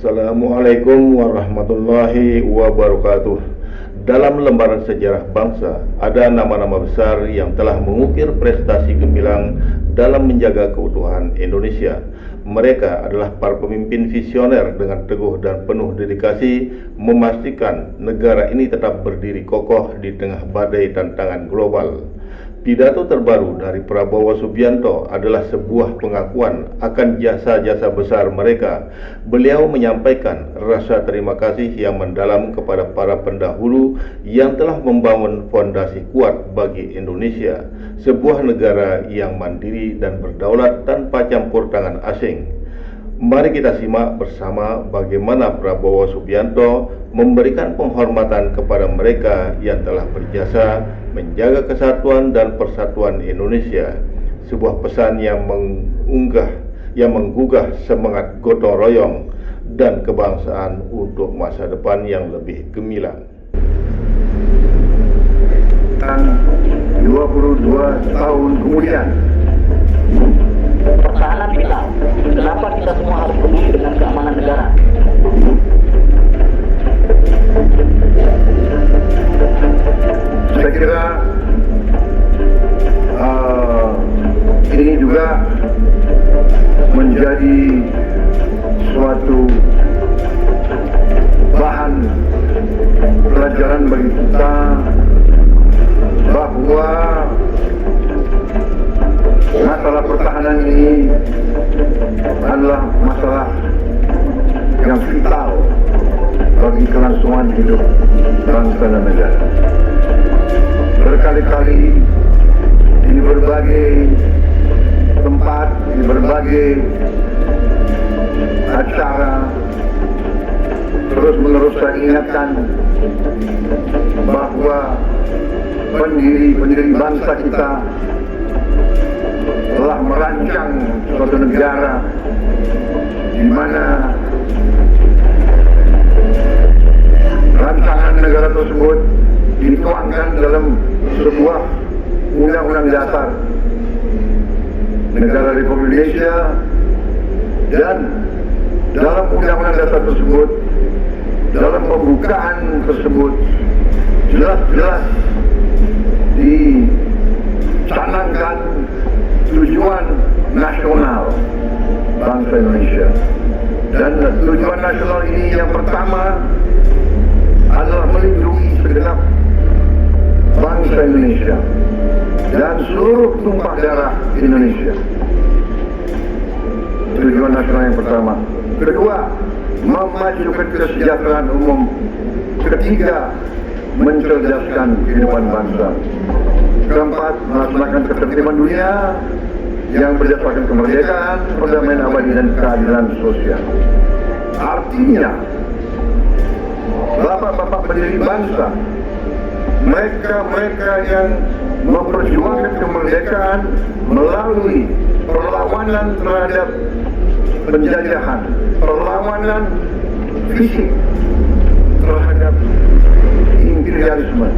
Assalamualaikum warahmatullahi wabarakatuh. Dalam lembaran sejarah bangsa, ada nama-nama besar yang telah mengukir prestasi gemilang dalam menjaga keutuhan Indonesia. Mereka adalah para pemimpin visioner dengan teguh dan penuh dedikasi memastikan negara ini tetap berdiri kokoh di tengah badai tantangan global. Pidato terbaru dari Prabowo Subianto adalah sebuah pengakuan akan jasa-jasa besar mereka. Beliau menyampaikan rasa terima kasih yang mendalam kepada para pendahulu yang telah membangun fondasi kuat bagi Indonesia, sebuah negara yang mandiri dan berdaulat tanpa campur tangan asing. Mari kita simak bersama bagaimana Prabowo Subianto memberikan penghormatan kepada mereka yang telah berjasa menjaga kesatuan dan persatuan Indonesia. Sebuah pesan yang menggugah semangat gotong royong dan kebangsaan untuk masa depan yang lebih gemilang. 22 tahun kemudian, pertahanan kita. Kenapa kita semua harus peduli dengan keamanan negara? saya kira ini juga menjadi suatu bahan pelajaran bagi kita bahwa masalah pertahanan ini adalah masalah yang vital bagi kelangsungan hidup bangsa dan negara. Berkali-kali di berbagai tempat, di berbagai acara, terus-menerus saya ingatkan bahwa pendiri bangsa kita telah merancang suatu negara di mana rancangan negara tersebut dituangkan dalam sebuah undang-undang dasar negara Republik Indonesia, dan dalam undang-undang dasar tersebut, dalam pembukaan tersebut jelas-jelas dicanangkan tujuan nasional bangsa Indonesia. Dan tujuan nasional ini yang pertama adalah melindungi segenap bangsa Indonesia dan seluruh tumpah darah Indonesia. Tujuan nasional yang pertama. Kedua, memajukan kesejahteraan umum. Ketiga, mencerdaskan kehidupan bangsa. Keempat, melaksanakan ketertiban dunia yang berdasarkan kemerdekaan, perdamaian abadi dan keadilan sosial. Artinya, bapak-bapak pendiri bangsa, mereka yang memperjuangkan kemerdekaan melalui perlawanan terhadap penjajahan, perlawanan fisik terhadap imperialisme,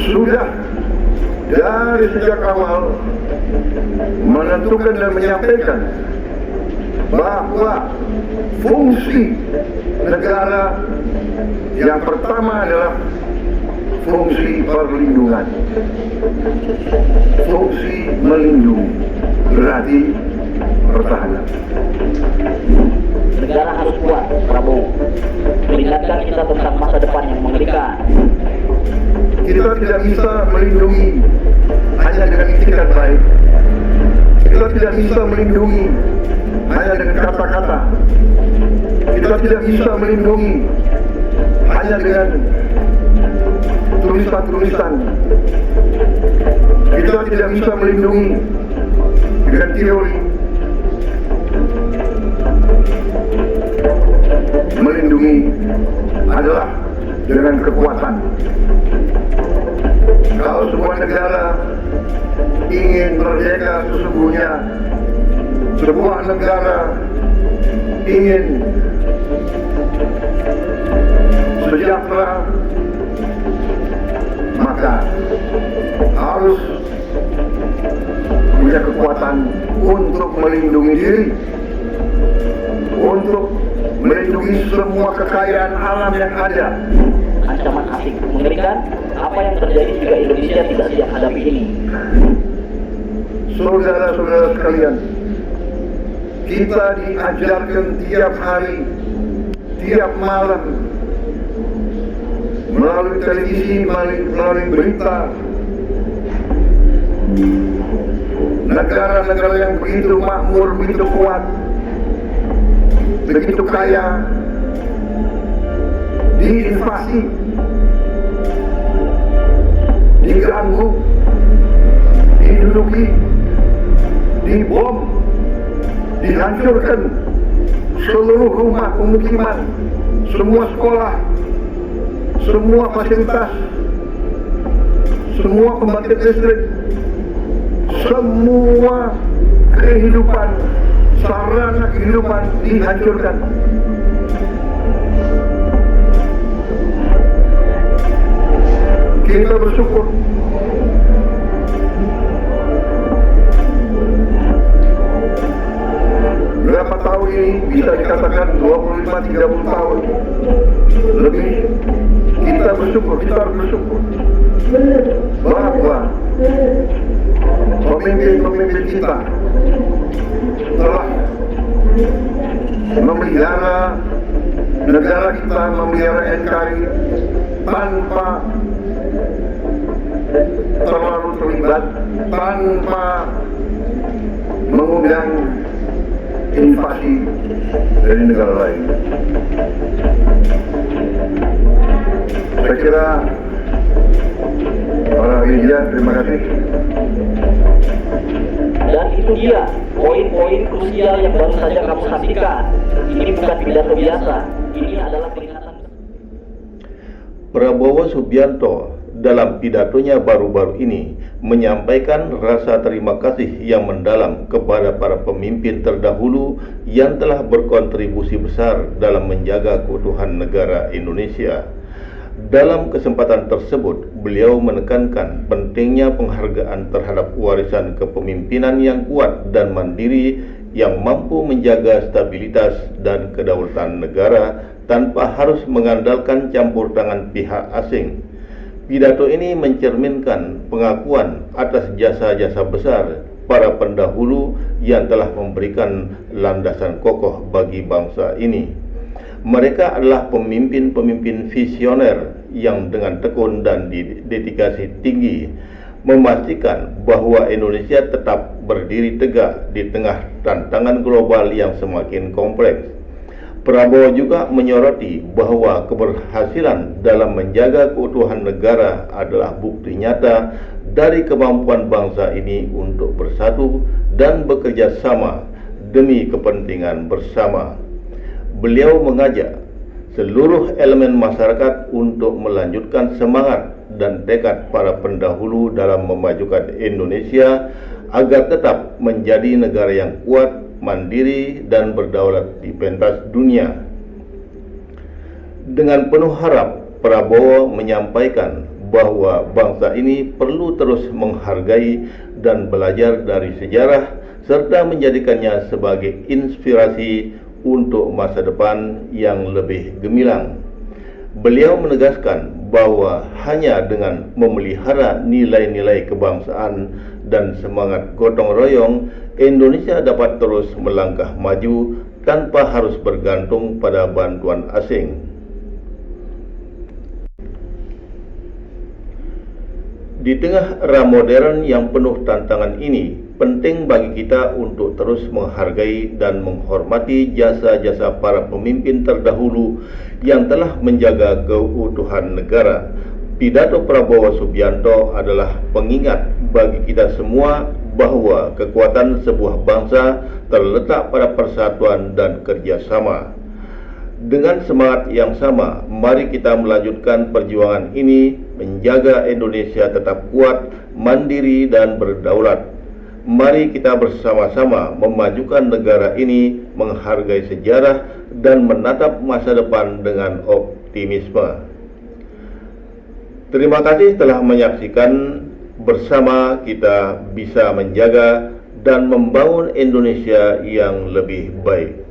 sudah dari sejak awal menentukan dan menyampaikan bahwa fungsi negara yang pertama adalah fungsi perlindungan. Fungsi melindungi berarti pertahanan. Negara harus kuat, Prabowo. Mengingatkan kita tentang masa depan yang mengerikan. Kita tidak bisa melindungi hanya dengan itikat baik. Kita tidak bisa melindungi hanya dengan kata-kata. Kita tidak bisa melindungi hanya dengan tulisan-tulisan. Kita tidak bisa melindungi dengan teori. Melindungi adalah dengan kekuatan. Kalau sebuah negara ingin merdeka sesungguhnya, sebuah negara ingin sejahtera, maka harus punya kekuatan untuk melindungi diri untuk melindungi semua kekayaan alam yang ada. Ancaman asing mengerikan. Apa yang terjadi jika Indonesia tidak siap hadapi ini? Saudara-saudara sekalian, kita diajarkan tiap hari, tiap malam, melalui televisi, melalui berita, negara-negara yang begitu makmur, begitu kuat, begitu kaya, diinvasi, diganggu, diduduki, dibom, dihancurkan seluruh rumah pemukiman, semua sekolah, semua fasilitas, semua pembangkit listrik, semua kehidupan, sarana kehidupan dihancurkan. Kita bersyukur berapa tahun ini, bisa dikatakan 25-30 tahun lebih, kita bersyukur, kita harus bersyukur bahwa pemimpin-pemimpin kita telah memelihara negara kita, memelihara NKRI tanpa terlalu terlibat, tanpa mengundang invasi dari negara lain. Saya kira para media, terima kasih. Dan itu dia poin-poin krusial yang baru saja kamu saksikan. Ini bukan pidato biasa, ini adalah peringatan. Prabowo Subianto dalam pidatonya baru-baru ini menyampaikan rasa terima kasih yang mendalam kepada para pemimpin terdahulu yang telah berkontribusi besar dalam menjaga keutuhan negara Indonesia. Dalam kesempatan tersebut, beliau menekankan pentingnya penghargaan terhadap warisan kepemimpinan yang kuat dan mandiri yang mampu menjaga stabilitas dan kedaulatan negara tanpa harus mengandalkan campur tangan pihak asing. Pidato ini mencerminkan pengakuan atas jasa-jasa besar para pendahulu yang telah memberikan landasan kokoh bagi bangsa ini. Mereka adalah pemimpin-pemimpin visioner yang dengan tekun dan dedikasi tinggi memastikan bahwa Indonesia tetap berdiri tegak di tengah tantangan global yang semakin kompleks. Prabowo juga menyoroti bahwa keberhasilan dalam menjaga keutuhan negara adalah bukti nyata dari kemampuan bangsa ini untuk bersatu dan bekerja sama demi kepentingan bersama. Beliau mengajak seluruh elemen masyarakat untuk melanjutkan semangat dan tekad para pendahulu dalam memajukan Indonesia agar tetap menjadi negara yang kuat, mandiri, dan berdaulat di pentas dunia. Dengan penuh harap, Prabowo menyampaikan bahwa bangsa ini perlu terus menghargai dan belajar dari sejarah serta menjadikannya sebagai inspirasi untuk masa depan yang lebih gemilang. Beliau menegaskan bahwa hanya dengan memelihara nilai-nilai kebangsaan dan semangat gotong royong, Indonesia dapat terus melangkah maju tanpa harus bergantung pada bantuan asing. Di tengah era modern yang penuh tantangan ini, penting bagi kita untuk terus menghargai dan menghormati jasa-jasa para pemimpin terdahulu yang telah menjaga keutuhan negara. Pidato Prabowo Subianto adalah pengingat bagi kita semua bahwa kekuatan sebuah bangsa terletak pada persatuan dan kerjasama. Dengan semangat yang sama, mari kita melanjutkan perjuangan ini, menjaga Indonesia tetap kuat, mandiri, dan berdaulat. Mari kita bersama-sama memajukan negara ini, menghargai sejarah, dan menatap masa depan dengan optimisme. Terima kasih telah menyaksikan. Bersama kita bisa menjaga dan membangun Indonesia yang lebih baik.